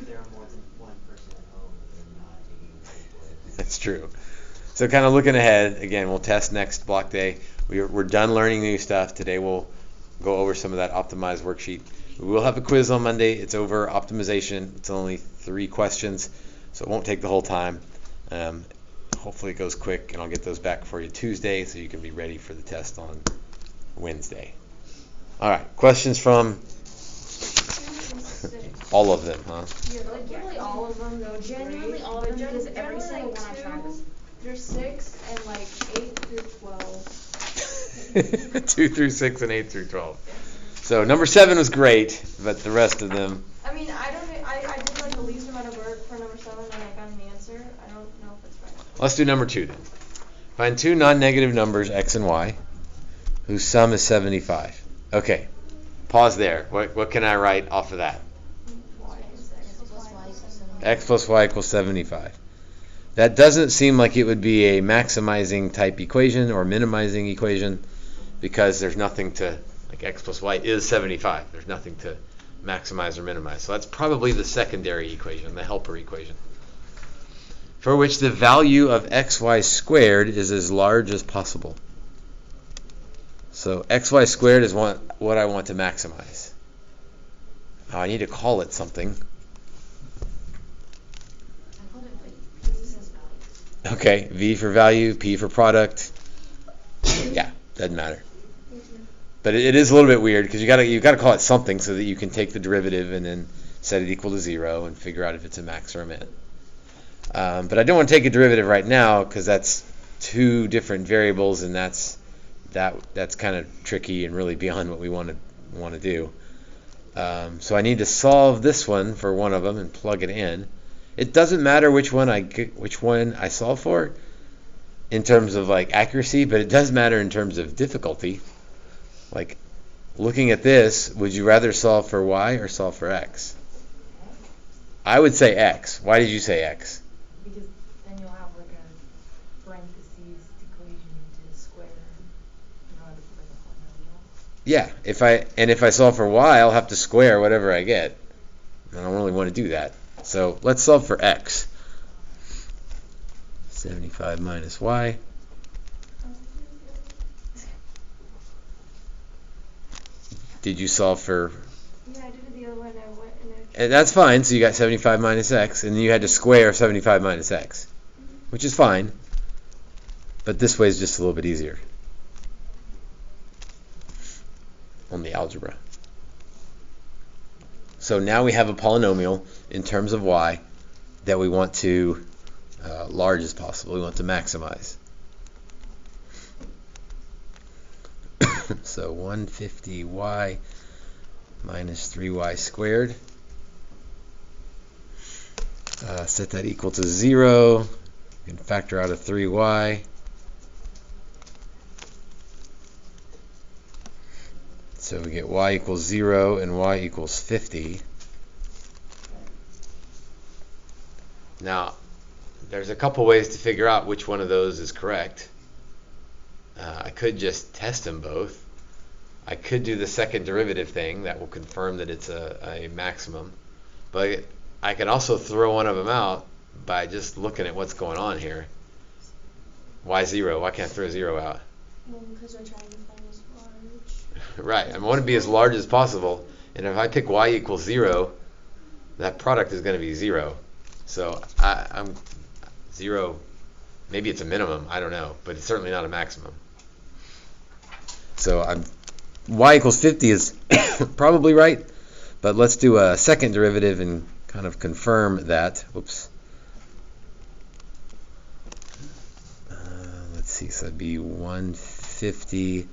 there are more than one person at home, they're not taking the same place. That's true. So kind of looking ahead, again, we'll test next block day. We're done learning new stuff. Today we'll go over some of that optimized worksheet. We will have a quiz on Monday. It's over optimization. It's only 3 questions, so it won't take the whole time. Hopefully it goes quick, and I'll get those back for you Tuesday so you can be ready for the test on Wednesday. All right, questions from all of them, huh? Yeah, like really all of them, though. Genuinely all of them, because every single one I tried was through 6 and like 8 through 12. 2 through 6 and 8 through 12. So number 7 was great, but the rest of them. I mean, I did like the least amount of work for number 7, and I got an answer. I don't know if it's right. Let's do number 2 then. Find 2 non-negative numbers, x and y, whose sum is 75. Okay, pause there. What can I write off of that? X plus y equals 75. That doesn't seem like it would be a maximizing type equation or minimizing equation because there's nothing to, like x plus y is 75. There's nothing to maximize or minimize. So that's probably the secondary equation, the helper equation, for which the value of xy squared is as large as possible. So xy squared is what I want to maximize. Oh, I need to call it something. Okay, V for value, P for product. Yeah, doesn't matter. But it is a little bit weird because you gotta call it something so that you can take the derivative and then set it equal to 0 and figure out if it's a max or a min. But I don't want to take a derivative right now because that's 2 different variables, and that's kind of tricky and really beyond what we want to do. So I need to solve this one for one of them and plug it in. It doesn't matter which one I solve for in terms of like accuracy, but it does matter in terms of difficulty. Like looking at this, would you rather solve for y or solve for x? I would say x. Why did you say x? Because then you'll have like a parentheses equation into the square. You know, like a polynomial. Yeah, if I solve for y, I'll have to square whatever I get. I don't really want to do that. So let's solve for x. 75 minus y. Did you solve for? Yeah, I did it the other way, And that's fine. So you got 75 minus x, and you had to square 75 minus x, which is fine. But this way is just a little bit easier on the algebra. So now we have a polynomial in terms of y that we want to large as possible. We want to maximize. So 150y minus 3y squared. Set that equal to 0. You can factor out a 3y. So we get y equals 0 and y equals 50. Now, there's a couple ways to figure out which one of those is correct. I could just test them both. I could do the second derivative thing that will confirm that it's a maximum. But I can also throw one of them out by just looking at what's going on here. Why 0? Why can't I throw 0 out? Well, because we're trying to find as large. Right, I want to be as large as possible. And if I pick y equals 0, that product is going to be 0. So I'm 0, maybe it's a minimum, I don't know, but it's certainly not a maximum. So y equals 50 is probably right, but let's do a second derivative and kind of confirm that. Whoops. Let's see, so that'd be 150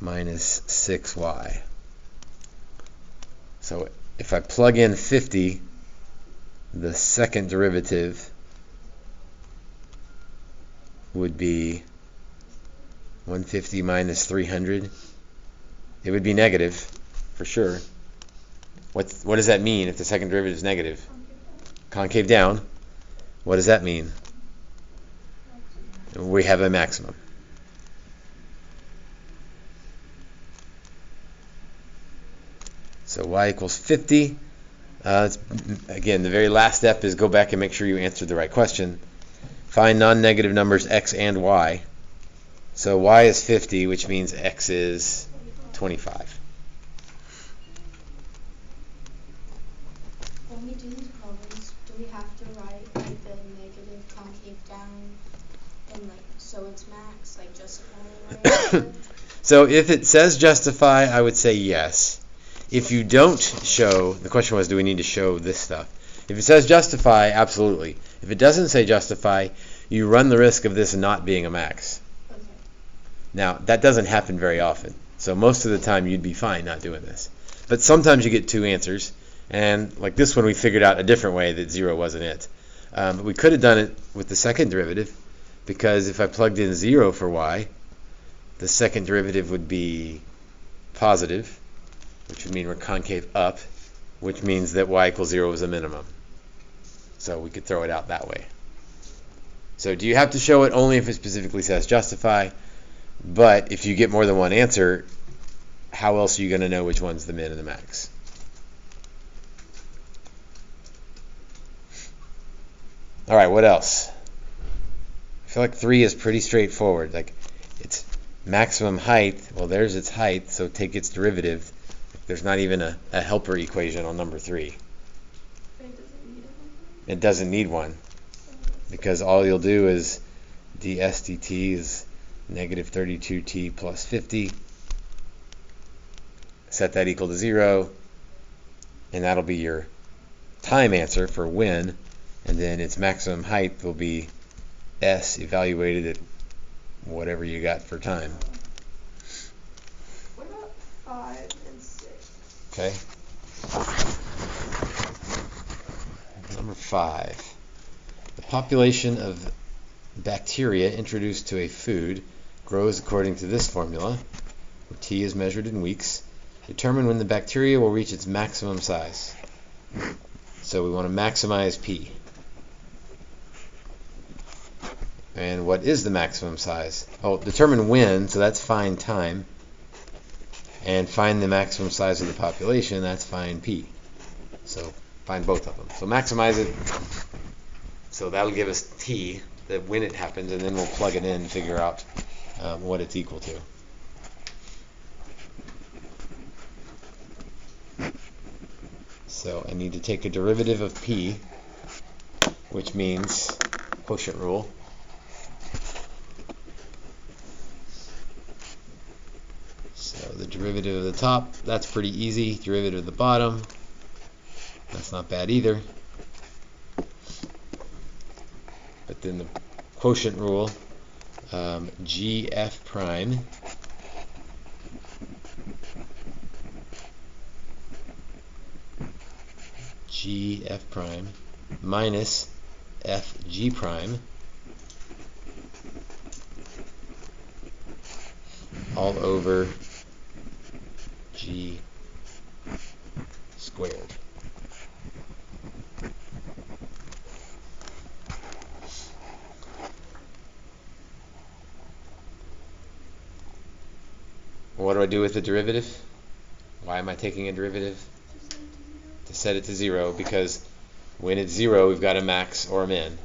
minus 6y. So if I plug in 50, the second derivative would be 150 minus 300. It would be negative, for sure. What does that mean if the second derivative is negative? Concave down. What does that mean? We have a maximum. So y equals 50. Again, the very last step is go back and make sure you answered the right question. Find non-negative numbers x and y. So y is 50, which means x is 25. When we do these problems, do we have to write like the negative concave down and like so it's max, like justifying right? So if it says justify, I would say yes. If you don't show, the question was, do we need to show this stuff? If it says justify, absolutely. If it doesn't say justify, you run the risk of this not being a max. Okay. Now, that doesn't happen very often. So most of the time, you'd be fine not doing this. But sometimes you get two answers. And like this one, we figured out a different way that 0 wasn't it. We could have done it with the second derivative, because if I plugged in 0 for y, the second derivative would be positive, which would mean we're concave up, which means that y equals 0 is a minimum. So we could throw it out that way. So do you have to show it? Only if it specifically says justify. But if you get more than one answer, how else are you going to know which one's the min and the max? All right, what else? I feel like 3 is pretty straightforward. Like, it's maximum height. Well, there's its height, so take its derivative. There's not even a helper equation on number 3. It doesn't need one, because all you'll do is ds dt is negative 32t plus 50. Set that equal to 0, and that'll be your time answer for when, and then its maximum height will be s evaluated at whatever you got for time. What about 5 and 6? Okay. Number 5. The population of bacteria introduced to a food grows according to this formula, where T is measured in weeks. Determine when the bacteria will reach its maximum size. So we want to maximize P. And what is the maximum size? Oh, determine when, so that's find time. And find the maximum size of the population, that's find P. So find both of them. So maximize it. So that'll give us T, that when it happens, and then we'll plug it in and figure out what it's equal to. So I need to take a derivative of P, which means quotient rule. So the derivative of the top, that's pretty easy. Derivative of the bottom, that's not bad either. But then the quotient rule, GF prime minus FG prime all over G squared. What do I do with the derivative? Why am I taking a derivative? To set it to 0, because when it's 0, we've got a max or a min.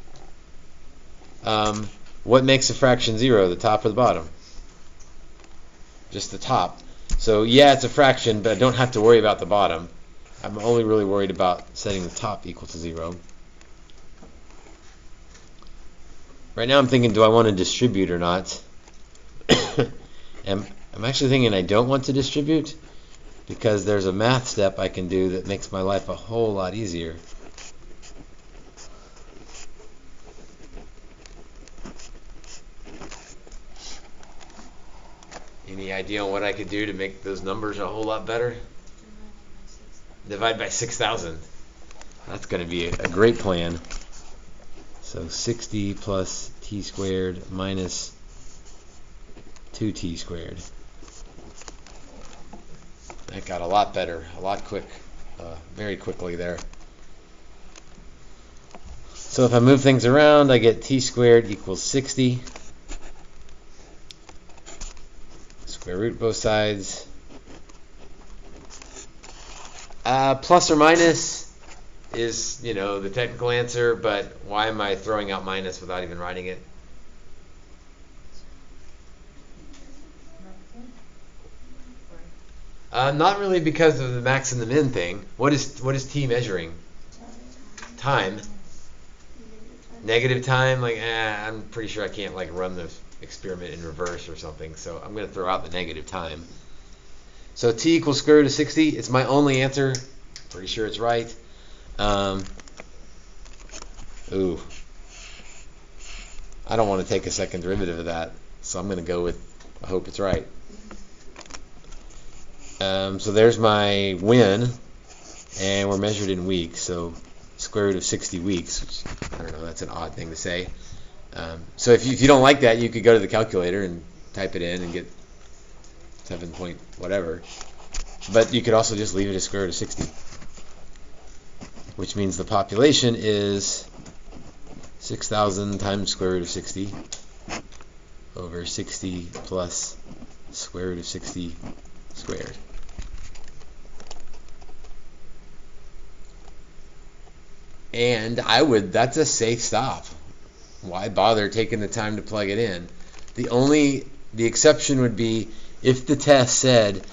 What makes a fraction 0, the top or the bottom? Just the top. So yeah, it's a fraction, but I don't have to worry about the bottom. I'm only really worried about setting the top equal to 0. Right now I'm thinking, do I want to distribute or not? I'm actually thinking I don't want to distribute, because there's a math step I can do that makes my life a whole lot easier. Any idea on what I could do to make those numbers a whole lot better? Divide by 6,000. That's going to be a great plan. So 60 plus t squared minus 2t squared. That got a lot better, very quickly there. So if I move things around, I get t squared equals 60. Square root both sides. Plus or minus, is, the technical answer, but why am I throwing out minus without even writing it? Not really because of the max and the min thing. What is t measuring? Time. Negative time, I'm pretty sure I can't run the experiment in reverse or something, so I'm going to throw out the negative time. So t equals square root of 60. It's my only answer. Pretty sure it's right. Ooh. I don't want to take a second derivative of that, so I'm going to go with, I hope it's right. So there's my win, and we're measured in weeks, so square root of 60 weeks, which, I don't know, that's an odd thing to say. So if you don't like that, you could go to the calculator and type it in and get 7 point whatever. But you could also just leave it as square root of 60, which means the population is 6,000 times square root of 60 over 60 plus square root of 60 squared. And that's a safe stop. Why bother taking the time to plug it in? The exception would be if the test said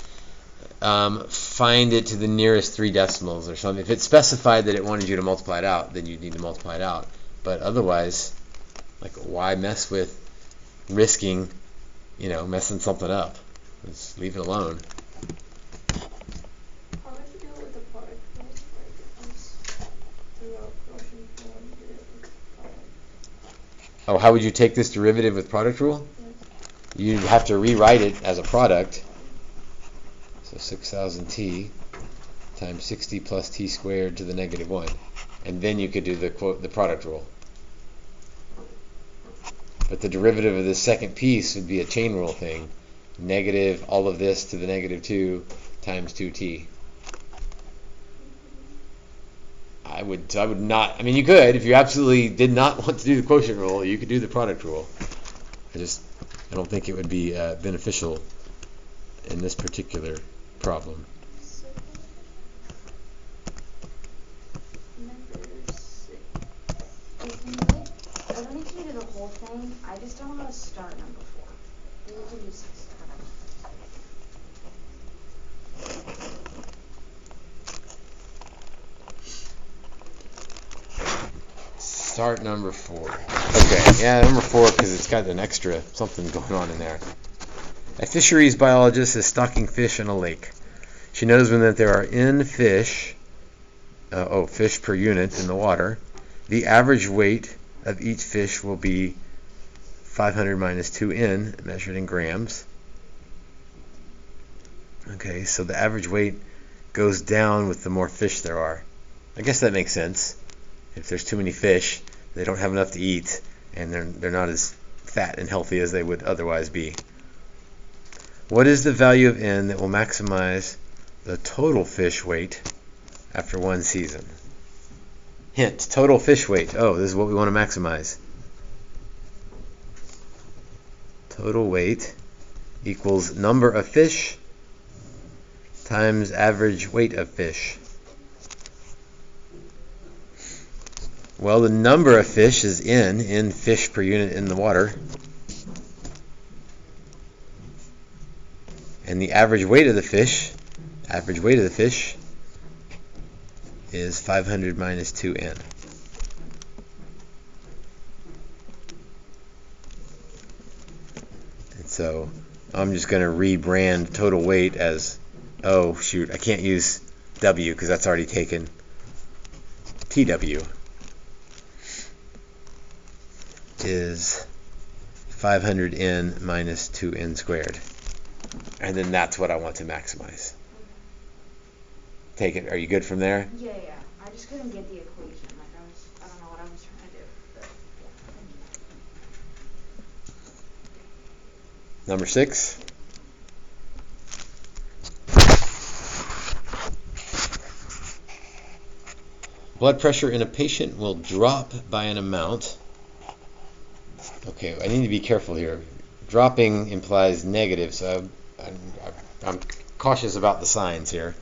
find it to the nearest 3 decimals or something. If it specified that it wanted you to multiply it out, then you'd need to multiply it out. But otherwise, why mess with risking, messing something up? Just leave it alone. How would you do it with the product rule? Throughout Quotient Rule and do it with product. Oh, how would you take this derivative with product rule? You'd have to rewrite it as a product. So 6,000t times 60 plus t squared to the negative 1. And then you could do the product rule. But the derivative of this second piece would be a chain rule thing. Negative all of this to the negative 2 times 2t. I would not, you could, if you absolutely did not want to do the quotient rule, you could do the product rule. I don't think it would be beneficial in this particular problem. Number 6. I don't need you to do the whole thing. I just don't know how to start number 4. You need to do 6. Start number 4. Okay, yeah, number 4 because it's got an extra something going on in there. A fisheries biologist is stocking fish in a lake. She knows that there are fish per unit in the water. The average weight of each fish will be 500 minus 2n, measured in grams. Okay, so the average weight goes down with the more fish there are. I guess that makes sense. If there's too many fish, they don't have enough to eat, and they're not as fat and healthy as they would otherwise be. What is the value of n that will maximize the total fish weight after one season? Hint, total fish weight. Oh, this is what we want to maximize. Total weight equals number of fish times average weight of fish. Well, the number of fish is n fish per unit in the water. And the average weight of the fish is 500 minus 2n. And so I'm just going to rebrand total weight as, oh shoot, I can't use W because that's already taken. TW is 500n minus 2n squared. And then that's what I want to maximize. Take it. Are you good from there? Yeah. I just couldn't get the equation. I don't know what I was trying to do. But, yeah. Number 6. Blood pressure in a patient will drop by an amount. Okay, I need to be careful here. Dropping implies negative, so I'm cautious about the signs here.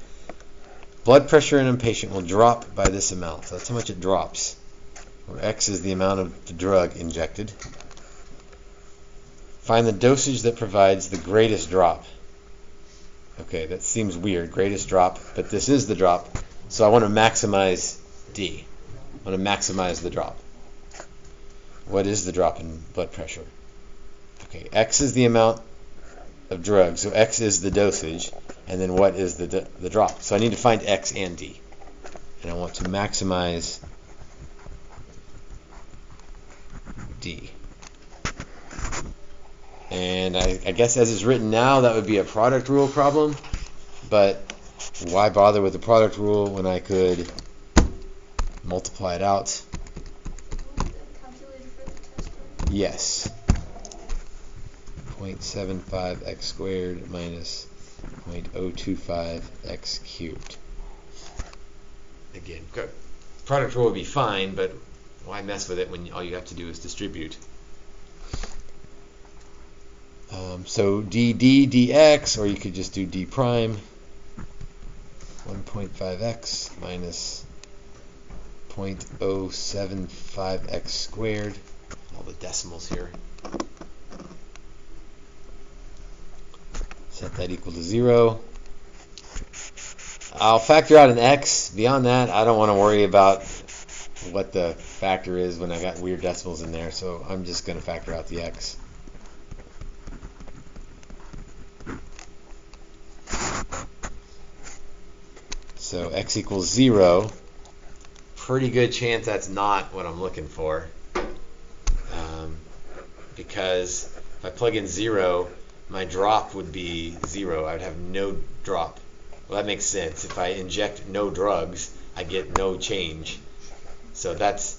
blood pressure in a patient will drop by this amount. So that's how much it drops. Where X is the amount of the drug injected. Find the dosage that provides the greatest drop. Okay, that seems weird, greatest drop, but this is the drop. So I want to maximize D. I want to maximize the drop. What is the drop in blood pressure? Okay, X is the amount of drug, so X is the dosage, and then what is the drop? So I need to find X and D. And I want to maximize D. And I guess as it's written now, that would be a product rule problem, but why bother with the product rule when I could multiply it out? Yes. 0.75 x squared minus 0.025 x cubed. Again, product rule would be fine, but why mess with it when all you have to do is distribute? So d dx, or you could just do d prime. 1.5x minus 0.075x squared. All the decimals here. Set that equal to 0. I'll factor out an x. Beyond that, I don't want to worry about what the factor is when I got weird decimals in there, so I'm just going to factor out the x. So x equals 0. Pretty good chance that's not what I'm looking for. Because if I plug in 0, my drop would be 0. I would have no drop. Well, that makes sense. If I inject no drugs, I get no change. So that's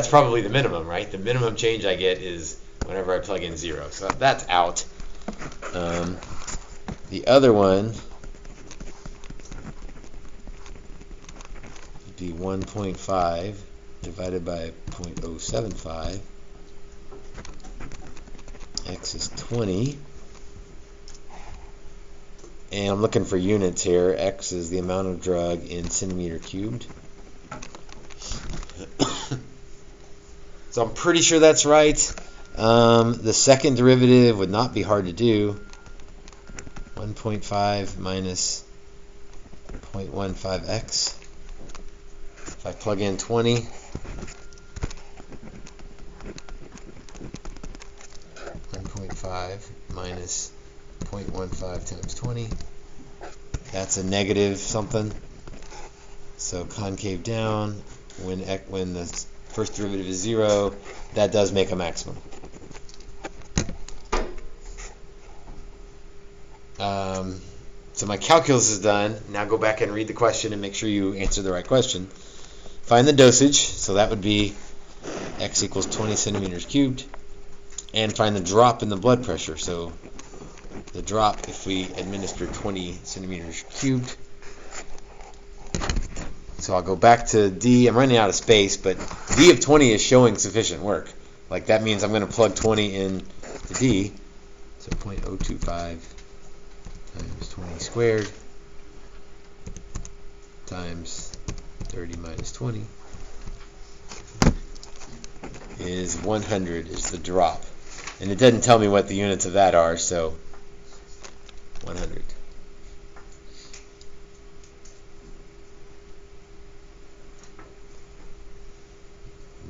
probably the minimum, right? The minimum change I get is whenever I plug in 0. So that's out. The other one would be 1.5 divided by 0.075. X is 20. And I'm looking for units here. X is the amount of drug in centimeter cubed. So I'm pretty sure that's right. The second derivative would not be hard to do. 1.5 minus 0.15x. If I plug in 20, minus 0.15 times 20. That's a negative something. So concave down, when the first derivative is 0, that does make a maximum. So my calculus is done. Now go back and read the question and make sure you answer the right question. Find the dosage, so that would be x equals 20 centimeters cubed. And find the drop in the blood pressure. So the drop, if we administer 20 centimeters cubed. So I'll go back to D. I'm running out of space, but D of 20 is showing sufficient work. Like that means I'm going to plug 20 in to D. So 0.025 times 20 squared times 30 minus 20 is 100 is the drop. And it doesn't tell me what the units of that are, so 100.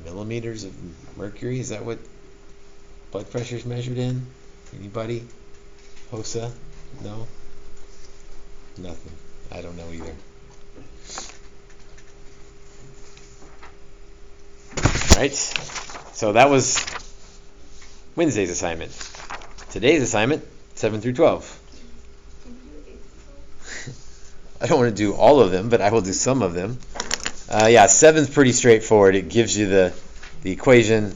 Millimeters of mercury, is that what blood pressure is measured in? Anybody? HOSA? No? Nothing. I don't know either. Alright, so that was Wednesday's assignment. Today's assignment, 7 through 12. I don't want to do all of them, but I will do some of them. 7's pretty straightforward. It gives you the equation,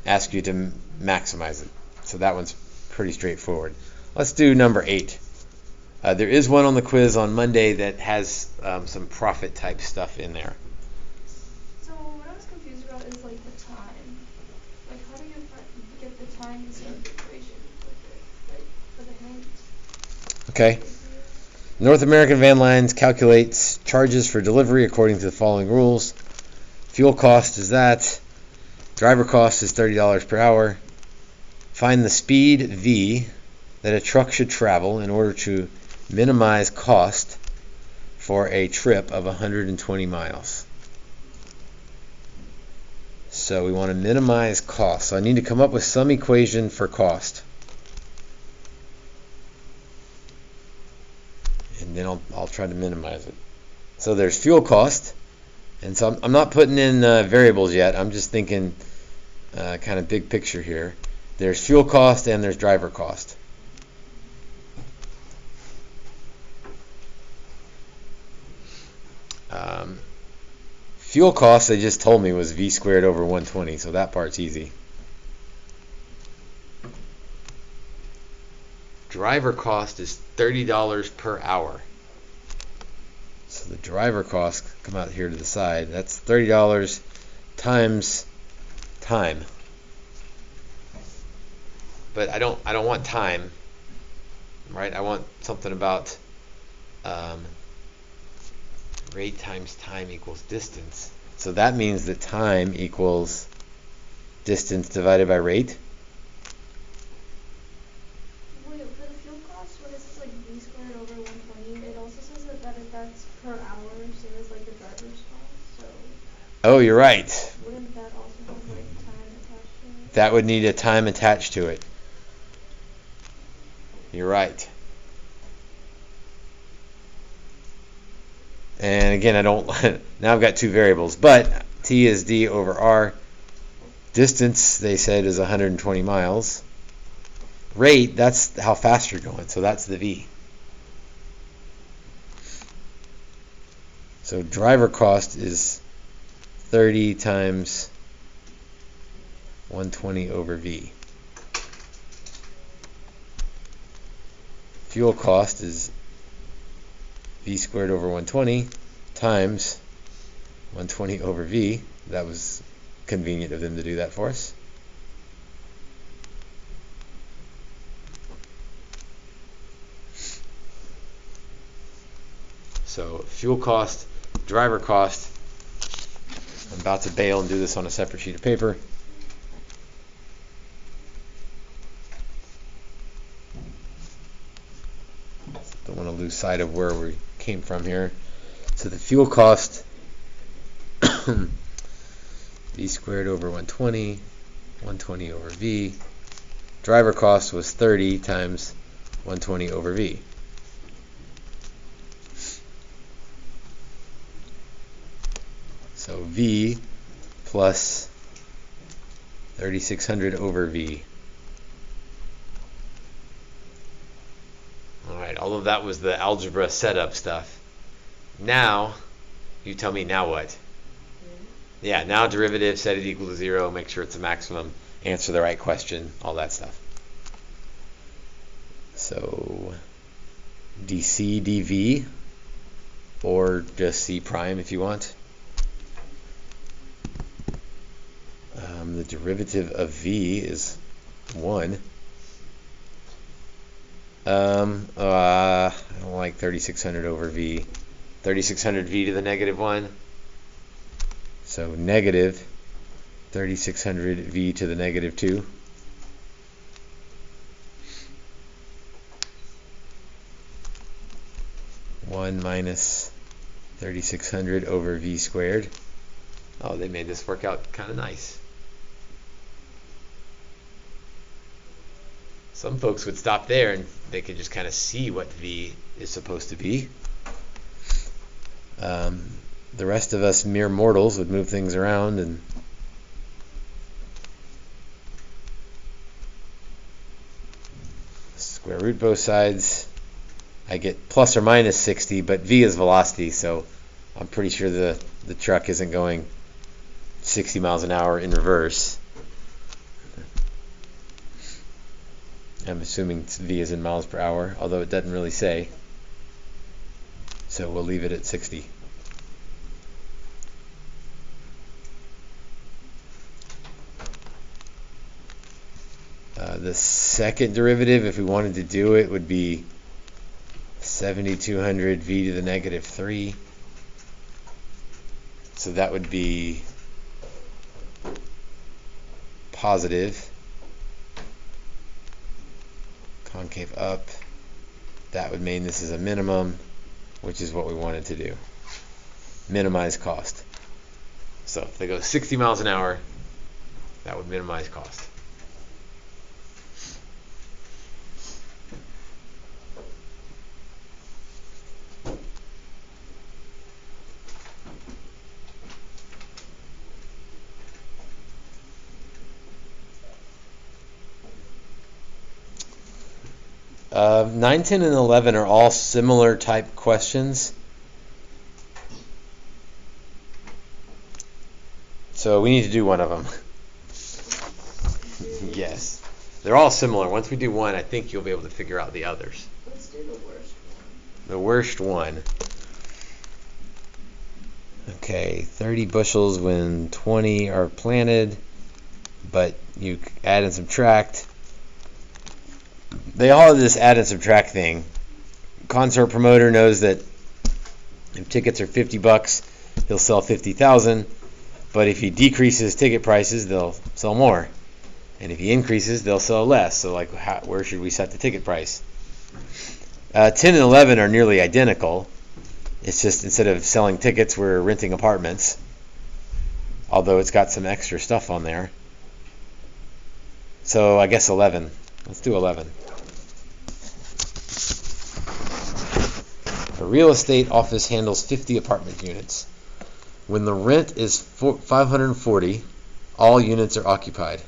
asks you to maximize it. So that one's pretty straightforward. Let's do number 8. There is one on the quiz on Monday that has some profit type stuff in there. So what I was confused about is like the time. Like how do you get the time instead of the equation for the hint? Okay. North American Van Lines calculates charges for delivery according to the following rules. Fuel cost is that. Driver cost is $30 per hour. Find the speed V that a truck should travel in order to minimize cost for a trip of 120 miles. So we want to minimize cost. So I need to come up with some equation for cost. And then I'll try to minimize it. So there's fuel cost. And so I'm not putting in variables yet. I'm just thinking kind of big picture here. There's fuel cost and there's driver cost. Fuel cost, they just told me, was V squared over 120, so that part's easy. Driver cost is $30 per hour. So the driver cost, come out here to the side, that's $30 times time. But I don't want time, right? I want something about rate times time equals distance. So that means that time equals distance divided by rate. Wait, for the fuel cost, when it says like V squared over 120, it also says that that's per hour, same as like the driver's cost. So Oh, you're right. wouldn't that also have like time attached to it? That would need a time attached to it. You're right. And again, now I've got two variables, but T is D over R. Distance, they said, is 120 miles. Rate, that's how fast you're going, so that's the V. So driver cost is 30 times 120 over V. Fuel cost is V squared over 120 times 120 over V. That was convenient of them to do that for us. So fuel cost, driver cost. I'm about to bail and do this on a separate sheet of paper. Don't want to lose sight of where we came from here. So the fuel cost, V squared over 120, 120 over V. Driver cost was 30 times 120 over V. So V plus 3600 over V. Alright, all of that was the algebra setup stuff. Now, you tell me now what? Yeah, now derivative, set it equal to 0, make sure it's a maximum, answer the right question, all that stuff. So, dc dv, or just c prime if you want. The derivative of v is 1. I don't like 3600 over v. 3600 v to the negative 1. So negative 3600 v to the negative 2. One minus 3600 over v squared. Oh, they made this work out kind of nice. Some folks would stop there and they could just kind of see what v is supposed to be. The rest of us mere mortals would move things around and square root both sides. I get plus or minus 60, but v is velocity, so I'm pretty sure the truck isn't going 60 miles an hour in reverse. I'm assuming v is in miles per hour, although it doesn't really say. So we'll leave it at 60. The second derivative, if we wanted to do it, would be 7,200 v to the negative 3. So that would be positive. Concave up. That would mean this is a minimum, which is what we wanted to do. Minimize cost. So if they go 60 miles an hour, that would minimize cost. Nine, 10, and 11 are all similar type questions. So we need to do one of them. Yes. They're all similar. Once we do one, I think you'll be able to figure out the others. Let's do the worst one. The worst one. Okay, 30 bushels when 20 are planted, but you add and subtract. They all have this add and subtract thing. Concert promoter knows that if tickets are $50, he'll sell 50,000. But if he decreases ticket prices, they'll sell more. And if he increases, they'll sell less. So, like, where should we set the ticket price? 10 and 11 are nearly identical. It's just instead of selling tickets, we're renting apartments. Although it's got some extra stuff on there. So I guess 11. Let's do 11. A real estate office handles 50 apartment units. When the rent is $540, all units are occupied.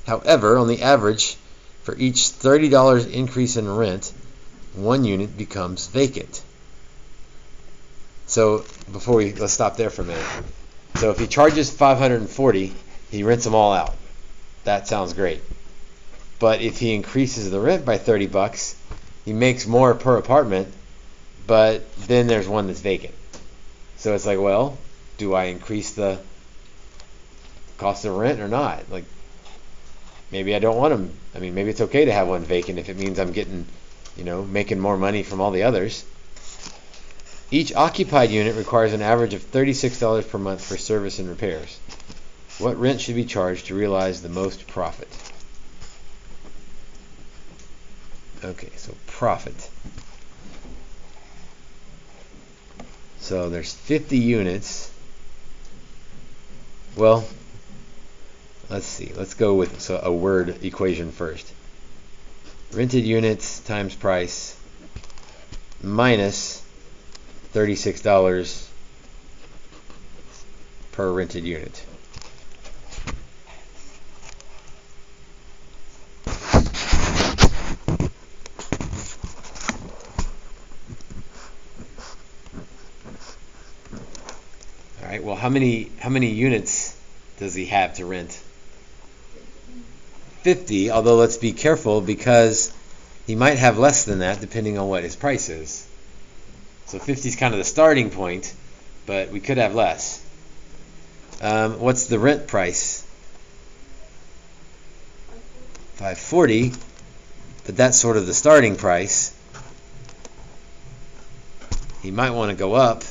However, on the average, for each $30 increase in rent, one unit becomes vacant. So let's stop there for a minute. So if he charges $540, he rents them all out. That sounds great. But if he increases the rent by $30, he makes more per apartment, but then there's one that's vacant. So it's like, well, do I increase the cost of rent or not? Like, maybe I don't want them. I mean, maybe it's okay to have one vacant if it means I'm getting, making more money from all the others. Each occupied unit requires an average of $36 per month for service and repairs. What rent should be charged to realize the most profit? Okay, so profit. So there's 50 units. Well, let's see. Let's go with a word equation first. Rented units times price minus $36 per rented unit. All right. Well, how many units does he have to rent? 50. Although let's be careful because he might have less than that depending on what his price is. So 50 is kind of the starting point, but we could have less. What's the rent price? $540, but that's sort of the starting price. He might want to go up.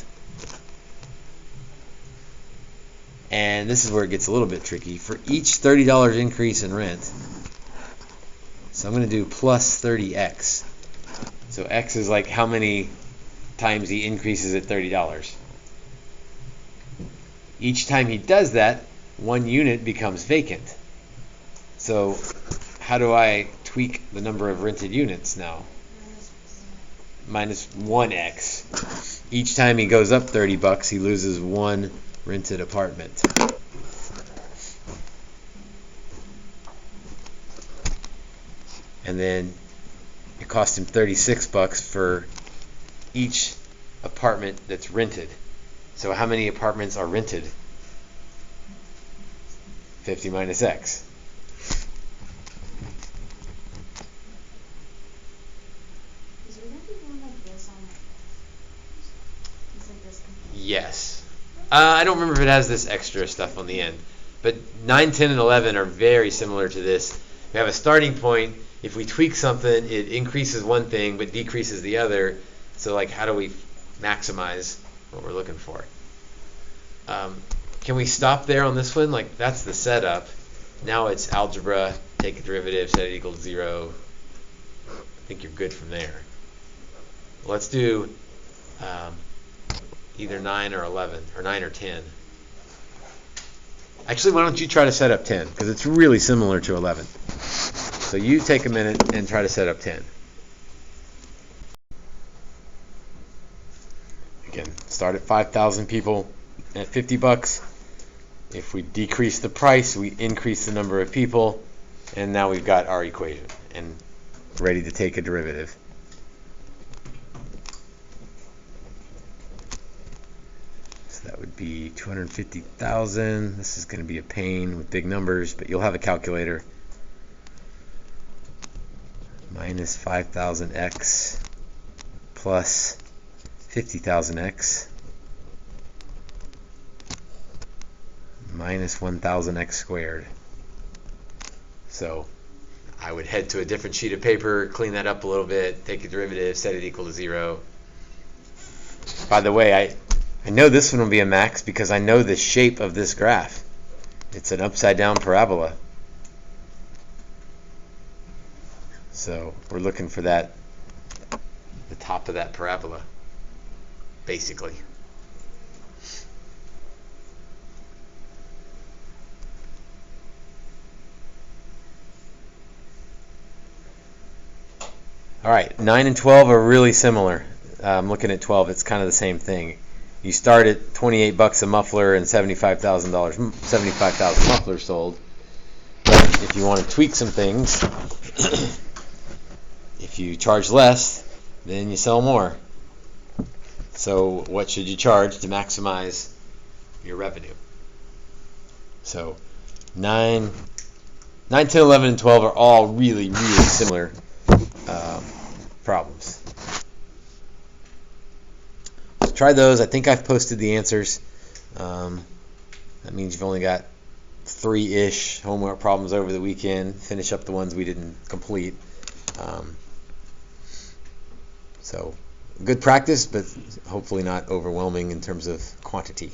And this is where it gets a little bit tricky. For each $30 increase in rent, so I'm going to do plus 30x. So x is like how many times he increases at $30. Each time he does that, one unit becomes vacant. So how do I tweak the number of rented units now? Minus 1x. Each time he goes up $30, he loses one rented apartment. And then it cost him $36 for each apartment that's rented. So how many apartments are rented? 50 minus x. Is there going to be one like this on it's like this? Yes. I don't remember if it has this extra stuff on the end. But 9, 10, and 11 are very similar to this. We have a starting point, if we tweak something, it increases one thing but decreases the other. So like, how do we maximize what we're looking for? Can we stop there on this one? Like, that's the setup. Now it's algebra, take a derivative, set it equal to 0. I think you're good from there. Let's do either 9 or 11, or 9 or 10. Actually, why don't you try to set up 10? Because it's really similar to 11. So you take a minute and try to set up 10. Again, start at 5,000 people at $50. If we decrease the price, we increase the number of people, and now we've got our equation and ready to take a derivative. So that would be 250,000. This is going to be a pain with big numbers, but you'll have a calculator. Minus 5,000x plus 50,000x minus 1,000x squared. So I would head to a different sheet of paper, clean that up a little bit, take a derivative, set it equal to 0. By the way, I know this one will be a max because I know the shape of this graph. It's an upside down parabola. So we're looking for that, the top of that parabola, basically. All right, 9 and 12 are really similar. I'm looking at 12, it's kind of the same thing. You start at $28 a muffler and $75,000 mufflers sold. But if you want to tweak some things, if you charge less, then you sell more. So what should you charge to maximize your revenue? So 9, 10, 11, and 12 are all really, really similar problems. So try those. I think I've posted the answers. That means you've only got 3-ish homework problems over the weekend. Finish up the ones we didn't complete. So good practice, but hopefully not overwhelming in terms of quantity.